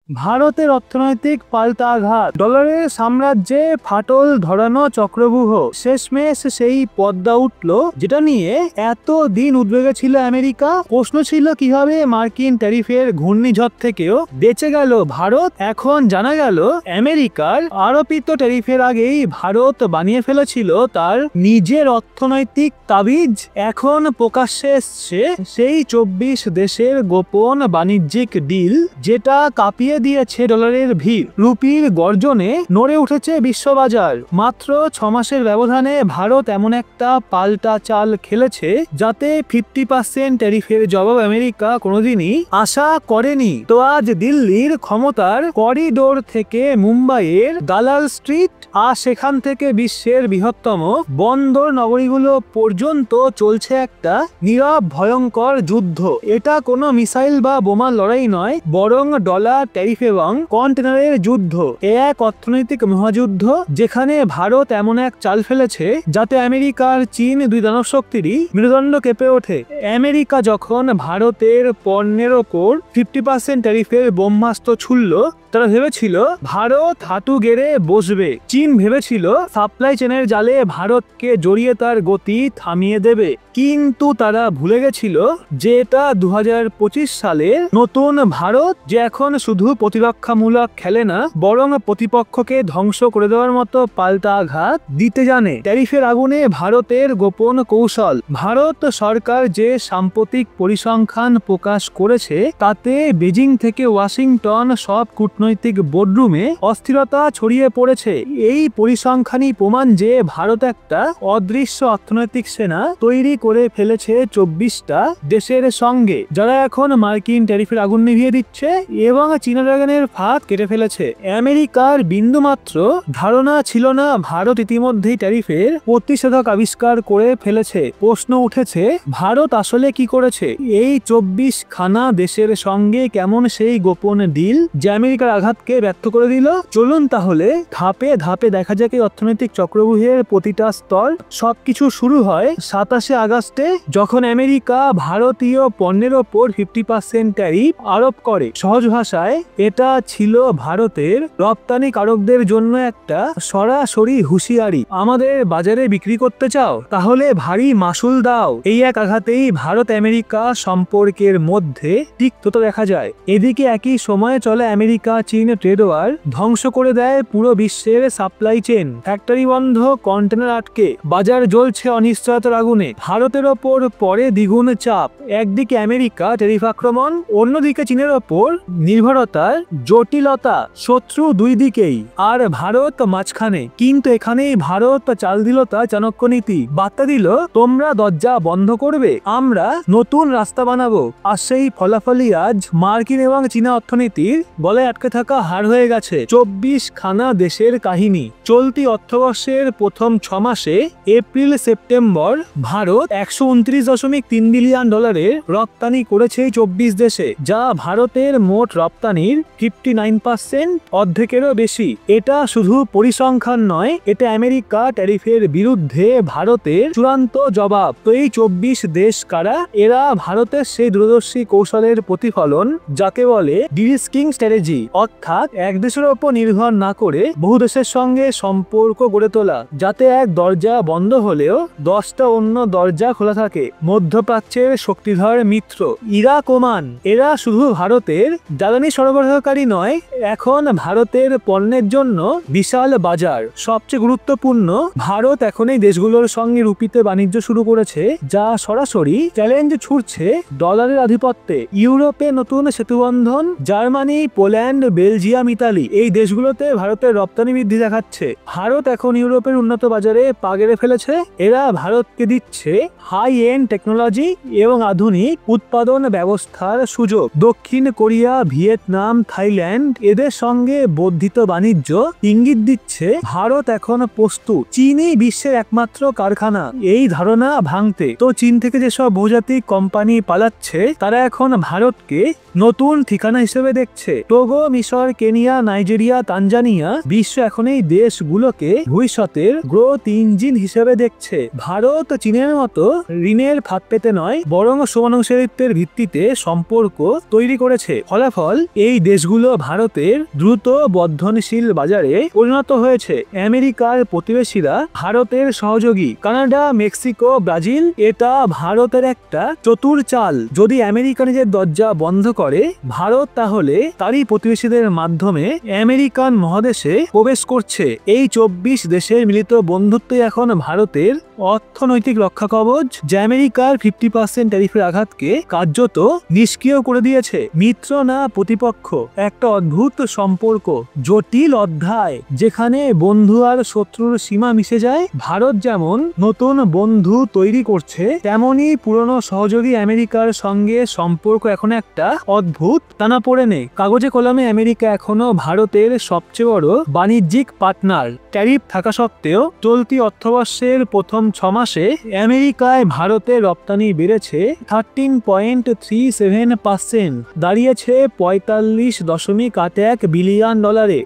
ভারতের অর্থনৈতিক পাল্টাঘাত। ডলারের সাম্রাজ্যে ফাটল ধরানো চক্রব্যূহ। শেষমেশ সেই পদ্মা উঠল, যেটা নিয়ে এত দিন উদ্বেগে ছিল আমেরিকা। প্রশ্ন ছিল কিভাবে মার্কিন ট্যারিফের ঘূর্ণিঝড় থেকেও বেঁচে গেল ভারত। এখন জানা গেল আমেরিকার আরোপিত ট্যারিফের আগেই ভারত বানিয়ে ফেলেছিল তার নিজের অর্থনৈতিক তাবিজ। এখন প্রকাশ্যে এসছে সেই 24 দেশের গোপন বাণিজ্যিক ডিল, যেটা কাঁপিয়ে দিয়েছে ডলারের ভিড়। রুপির গর্জনে নড়ে উঠেছে বিশ্ববাজার। মাত্র 6 মাসের ব্যবধানে ভারত এমন একটা পাল্টা চাল খেলেছে যাতে 50% ট্যারিফের জবাব আমেরিকা কোনোদিনই আশা করেনি। তো আজ দিল্লির ক্ষমতার করিডোর থেকে মুম্বাইয়ের দালাল স্ট্রিট, আর সেখান থেকে বিশ্বের বৃহত্তম বন্দর নগরীগুলো পর্যন্ত চলছে একটা নীরব ভয়ঙ্কর যুদ্ধ। এটা কোনো মিসাইল বা বোমার লড়াই নয়, বরং ডলার, ট্যারিফ এবং কন্টেনারের যুদ্ধ। এক অর্থনৈতিক মহাযুদ্ধ যেখানে ভারত এমন এক চাল ফেলেছে যাতে আমেরিকার চীন দুই দানব শক্তিরই মেরুদণ্ড কেঁপে ওঠে। আমেরিকা যখন ভারতের পণ্যের ওপর 50% ট্যারিফের ব্রহ্মাস্ত্র ছুড়ল, তারা ভেবেছিল ভারত হাঁটু গেড়ে বসবে। চীন ভেবেছিল সাপ্লাই চেনের জালে ভারতকে জড়িয়ে তার গতি থামিয়ে দেবে। কিন্তু তারা ভুলে গেছিল যে এটা 2025 সালের নতুন ভারত, যে এখন শুধু প্রতিরক্ষামূলক খেলে না, বরং প্রতিপক্ষকে ধ্বংস করে দেওয়ার মতো পাল্টা আঘাত দিতে জানে। ট্যারিফের আগুনে ভারতের গোপন কৌশল। ভারত সরকার যে সাম্প্রতিক পরিসংখ্যান প্রকাশ করেছে, তাতে বেজিং থেকে ওয়াশিংটন সব কূটনৈতিক বোর্ডরুমে অস্থিরতা ছড়িয়ে পড়েছে। এই পরিসংখ্যানই প্রমাণ যে ভারত একটা অদৃশ্য অর্থনৈতিক সেনা তৈরি করে ফেলেছে 24টা দেশের সঙ্গে, যারা এখন মার্কিন ট্যারিফের আগুন নিভিয়ে দিচ্ছে এবং চীনা ড্রাগনের ফাঁদ কেটে ফেলেছে। আমেরিকার বিন্দুমাত্র ধারণা ছিল না ভারত ইতিমধ্যেই ট্যারিফের প্রতিষেধক আবিষ্কার করে ফেলেছে। প্রশ্ন উঠেছে, ভারত আসলে কি করেছে? এই 24 খানা দেশের সঙ্গে কেমন সেই গোপন ডিল যে আমেরিকার আঘাতকে ব্যর্থ করে দিল? চলুন তাহলে ধাপে ধাপে দেখা যাক এই অর্থনৈতিক চক্রব্যূহের প্রতিটা স্তর। সবকিছু শুরু হয় 27 আগস্টে, যখন আমেরিকা ভারতীয় পণ্যের ওপর 50% ট্যারিফ আরোপ করে। সহজ ভাষায় এটা ছিল ভারতের রপ্তানিকারকদের জন্য একটা সরাসরি হুঁশিয়ারি। আমাদের বাজারে বিক্রি করতে চাও? তাহলে ভারী মাসুল দাও। এই এক আঘাতেই ভারত আমেরিকা সম্পর্কের মধ্যে তিক্ততা দেখা যায়। এদিকে একই সময়ে চলে আমেরিকা চীন ট্রেড ওয়ার। ধ্বংস করে দেয় পুরো বিশ্বের সাপ্লাই চেন। ফ্যাক্টরি বন্ধ, কন্টেনার আটকে, বাজার জ্বলছে অনিশ্চয়তার আগুনে। ভারতের ওপর পরে দ্বিগুণ চাপ। একদিকে আমেরিকা ট্যারিফ আক্রমণ, অন্যদিকে চীনের ওপর নির্ভরতার জটিলতা। শত্রু দুই দিকেই, আর ভারত মাঝখানে। কিন্তু এখানেই ভারত চাল দিল তার চাণক্য নীতি। বার্তা দিল, তোমরা দরজা বন্ধ করবে, আমরা নতুন রাস্তা বানাবো। আর সেই ফলাফলই আজ মার্কিন এবং চীনা অর্থনীতির গলায় আটকে থাকা হার হয়ে গেছে। 24 খানা দেশের কাহিনী। চলতি অর্থবর্ষের প্রথম 6 মাসে এপ্রিল সেপ্টেম্বর ভারত 129.3 বিলিয়ন ডলারের রপ্তানি করেছে 24 দেশে, যা ভারতের মোট রপ্তানির 59%, অর্ধেকেরও বেশি। এটা শুধু পরিসংখ্যান নয়, এটা আমেরিকা ট্যারিফের বিরুদ্ধে ভারতের চূড়ান্ত জবাব। তো এই 24 দেশ কারা? এরা ভারতের সেই দূরদর্শী কৌশলের প্রতিফলন যাকে বলে ডিরিস্কিং স্ট্র্যাটেজি, অর্থাৎ এক দেশের ওপর নির্ভর না করে বহু দেশের সঙ্গে সম্পর্ক গড়ে তোলা, যাতে এক দরজা বন্ধ হলেও 10টা অন্য দরজা খোলা থাকে। মধ্যপ্রাচ্যের শক্তিধর মিত্র ইরাক, ওমান, এরা শুধু ভারতের জ্বালানি সরবরাহকারী নয়, এখন ভারতের পণ্যের জন্য বিশাল বাজার। সবচেয়ে গুরুত্বপূর্ণ, ভারত এখন এই দেশগুলোর সঙ্গে রুপিতে বাণিজ্য শুরু করেছে, যা সরাসরি চ্যালেঞ্জ ছুড়ছে ডলারের আধিপত্যে। ইউরোপে নতুন সেতুবন্ধন, জার্মানি, পোল্যান্ড, বেলজিয়াম, ইতালি, এই দেশগুলোতে ভারতের রপ্তানি বৃদ্ধি দেখাচ্ছে। ভারত এখন ইউরোপের উন্নত বাজারে পা গেড়ে ফেলেছে। এরা ভারতকে দিচ্ছে হাই এন্ড টেকনোলজি এবং আধুনিক উৎপাদন ব্যবস্থার সুযোগ। দক্ষিণ কোরিয়া, ভিয়েতনাম, থাইল্যান্ড, এদের সঙ্গে বর্ধিত বাণিজ্য ইঙ্গিত দিচ্ছে ভারত এখন প্রস্তুত। চীনই বিশ্বের একমাত্র কারখানা এই ধারণা ভাঙতে। তো চীন থেকে যেসব বহুজাতিক কোম্পানি পালাচ্ছে, তারা এখন ভারতকে নতুন ঠিকানা হিসেবে দেখছে। টোগো, মিশর, কেনিয়া, নাইজেরিয়া, তানজানিয়া, বিশ্ব এখন এই দেশগুলোকে ভবিষ্যতের গ্রোথ ইঞ্জিন হিসেবে দেখছে। ভারত চীনের মতো ঋণের ফাঁদ পেতে নয়, বরং সমানুসারিত্বের ভিত্তিতে সম্পর্ক তৈরি করেছে। ফলাফল, এই দেশগুলো ভারতের দ্রুত বর্ধনশীল বাজারে পরিণত হয়েছে। আমেরিকার প্রতিবেশীরা ভারতের সহযোগী, কানাডা, মেক্সিকো, ব্রাজিল, এটা ভারতের একটা চতুর চাল। যদি আমেরিকা নিজের দরজা বন্ধ করে, ভারত তাহলে তারই প্রতিবেশীদের মাধ্যমে আমেরিকান মহাদেশে প্রবেশ করছে। এই 24 দেশের মিলিত বন্ধুত্বই এখন ভারতের অর্থনৈতিক রক্ষা কবচ, যা আমেরিকার 50% ট্যারিফের আঘাতকে কার্যত নিষ্ক্রিয় করে দিয়েছে। মিত্র না প্রতিপক্ষ, একটা অদ্ভুত সম্পর্ক, জটিল অধ্যায় যেখানে বন্ধু আর শত্রুর সীমা মিশে যায়। ভারত যেমন নতুন বন্ধু তৈরি করছে, তেমনি পুরনো সহযোগী আমেরিকার সঙ্গে সম্পর্ক এখন একটা অদ্ভুত টানাপোড়েনে। কাগজে কলমে আমেরিকা এখনো ভারতের সবচেয়ে বড় বাণিজ্যিক পার্টনার। ট্যারিফ থাকা সত্ত্বেও চলতি অর্থবর্ষের প্রথম 6 মাসে আমেরিকায় ভারতের রপ্তানি বেড়েছে 13.37%, দাঁড়িয়েছে $45.81 বিলিয়ন।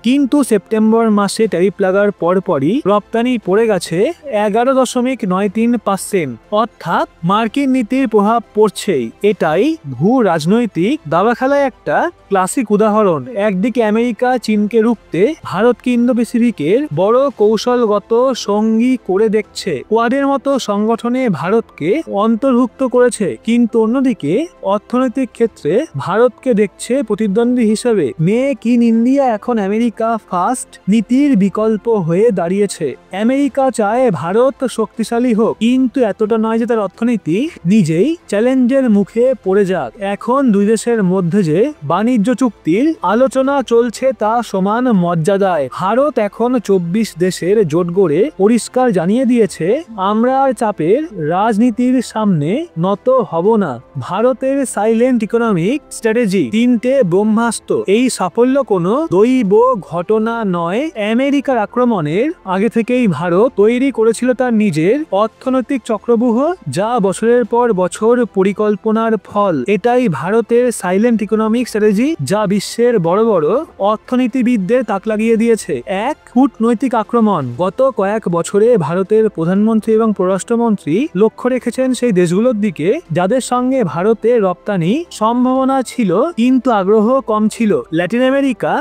কিন্তু সেপ্টেম্বর মাসে ট্যারিফ লাগার পরপরই রপ্তানি পড়ে গেছে 11.93%। অর্থাৎ মার্কিন নীতির প্রভাব পড়ছেই। এটাই ভূ রাজনৈতিক দাবা খেলায় একটা ক্লাসিক উদাহরণ। একদিকে আমেরিকা চীনকে রুখতে ভারতকে ইন্দো প্যাসিফিকের বড় কৌশলগত সঙ্গী করে দেখছে, কোয়াডের মতো সংগঠনে ভারতকে অন্তর্ভুক্ত করেছে, কিন্তু অন্যদিকে অর্থনৈতিক ক্ষেত্রে ভারতকে দেখছে প্রতিদ্বন্দ্বী হিসেবে। মেক ইন ইন্ডিয়া এখন আমেরিকা ফার্স্ট নীতির বিকল্প হয়ে দাঁড়িয়েছে। আমেরিকা চায় ভারত শক্তিশালী হোক, কিন্তু এতটা নয় যে তার অর্থনীতি নিজেই চ্যালেঞ্জের মুখে পড়ে যাক। এখন দুই দেশের মধ্যে যে বাণিজ্য চুক্তির আলোচনা চলছে তা সমান মর্যাদায়। ভারত এখন 24 দেশের জোট গড়ে পরিষ্কার জানিয়ে দিয়েছে, আমরা আর চাপের রাজনীতির সামনে নত হব না। ভারতের সাইলেন্ট ইকোনমিক স্ট্র্যাটেজি, 3টে ব্রহ্মাস্ত্র, এই সাফল্য কোনো দৈব ঘটনা নয়। আমেরিকার আক্রমণের আগে থেকেই ভারত তৈরি করেছিল তার নিজের অর্থনৈতিক চক্রব্যূহ, যা বছরের পর বছর পরিকল্পনার ফল। এটাই ভারতের সাইলেন্ট ইকোনমিক স্ট্র্যাটেজি, যা বিশ্বের বড় বড় অর্থনীতিবিদদের তাক লাগিয়ে দিয়েছে। এক, কূটনৈতিক আক্রমণ। গত কয়েক বছরে ভারতের প্রধানমন্ত্রী এবং পররাষ্ট্রমন্ত্রী লক্ষ্য রেখেছেন সেই দেশগুলোর দিকে যাদের সঙ্গে ভারতের রপ্তানি সম্ভাবনা ছিল কিন্তু আগ্রহ কম ছিল। ল্যাটিন আমেরিকা,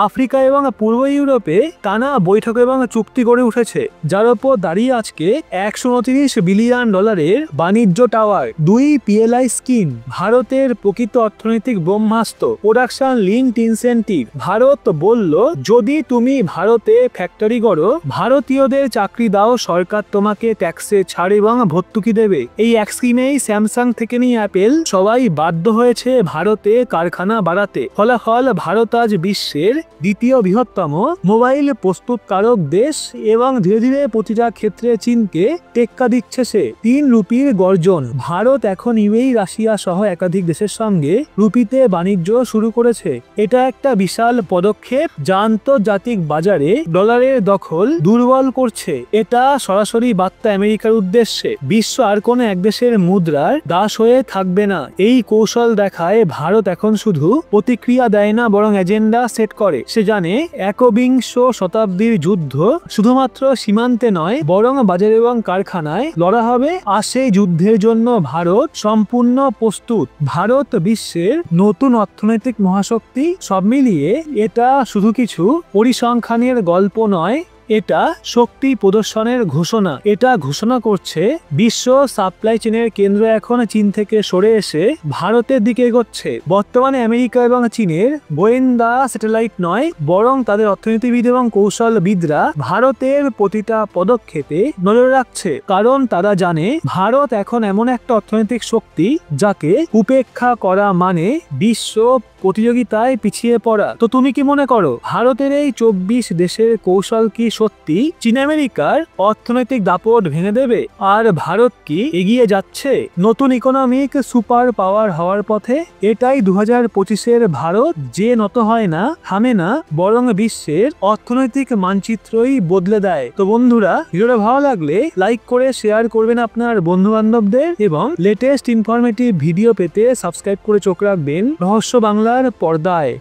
আফ্রিকা এবং পূর্ব ইউরোপে টানা বৈঠক এবং চুক্তি করে উঠেছে, যার উপর দাঁড়িয়ে আজকে $129 বিলিয়ন বাণিজ্য টাওয়ার। 2, PLI স্কিম, ভারতের প্রকৃত অর্থনৈতিক ব্রহ্মাস্ত্র, প্রোডাকশন লিঙ্কড ইনসেন্টিভ। ভারত বলল, যদি তুমি ভারতে ফ্যাক্টরি গড়ো, ভারতীয়দের চাকরি দাও, সরকার তোমাকে ট্যাক্সে ছাড় এবং ভর্তুকি দেবে। এই এক স্কিমেই স্যামসাং থেকে নিয়ে অ্যাপেল সবাই বাধ্য হয়েছে ভারতে কারখানা বাড়াতে। ফলাফল, ভারত আজ বিশ্বের দ্বিতীয় বৃহত্তম মোবাইল প্রস্তুতকারক দেশ এবং ধীরে ধীরে প্রতিটা ক্ষেত্রে চীনকে টেক্কা দিচ্ছে সে। 3 রুপির গর্জন। ভারত এখন ইউএই, রাশিয়া সহ একাধিক দেশের সঙ্গে রুপিতে বাণিজ্য শুরু করেছে। এটা একটা বিশাল পদক্ষেপ যা আন্তর্জাতিক বাজারে ডলারের দখল দুর্বল করছে। এটা সরাসরি বার্তা আমেরিকার উদ্দেশ্যে, বিশ্ব আর কোনো এক দেশের মুদ্রার দাস হয়ে থাকবে না। এই কৌশল দেখায় ভারত এখন শুধু প্রতিক্রিয়া দেয় না, বরং এজেন্ডা সেট করে। সে জানে, একবিংশ শতাব্দীর যুদ্ধ শুধুমাত্র সীমান্তে নয়, বরং বাজার এবং কারখানায় লড়া হবে। আর সেই যুদ্ধের জন্য ভারত সম্পূর্ণ প্রস্তুত। ভারত বিশ্বের নতুন অর্থনৈতিক মহাশক্তি। সব মিলিয়ে এটা শুধু কিছু পরিসংখ্যানের গল্প নয়, এটা শক্তি প্রদর্শনের ঘোষণা। এটা ঘোষণা করছে বিশ্ব সাপ্লাই চেনের কেন্দ্র এখন চীন থেকে সরে এসে ভারতের দিকে এগোচ্ছে। বর্তমানে আমেরিকা এবং চীনের গোয়েন্দা স্যাটেলাইট নয়, বরং তাদের অর্থনীতিবিদ এবং কৌশলবিদরা ভারতের প্রতিটা পদক্ষেপে নজর রাখছে, কারণ তারা জানে ভারত এখন এমন একটা অর্থনৈতিক শক্তি যাকে উপেক্ষা করা মানে বিশ্ব প্রতিযোগিতায় পিছিয়ে পড়া। তো তুমি কি মনে করো, ভারতের এই 24 দেশের কৌশল কি সত্যি চীন আমেরিকার অর্থনৈতিক দাপট ভেঙে দেবে? আর ভারত কি এগিয়ে যাচ্ছে নতুন ইকোনমিক সুপার পাওয়ার হওয়ার পথে? এটাই 2025-এর ভারত, যে নত হয় না, থামে না, বরং বিশ্বের অর্থনৈতিক মানচিত্রই বদলে দেয়। তো বন্ধুরা, ভিডিওটা ভালো লাগলে লাইক করে শেয়ার করবেন আপনার বন্ধু বান্ধবদের, এবং লেটেস্ট ইনফরমেটিভ ভিডিও পেতে সাবস্ক্রাইব করে চোখ রাখবেন রহস্য বাংলার পর্দায়।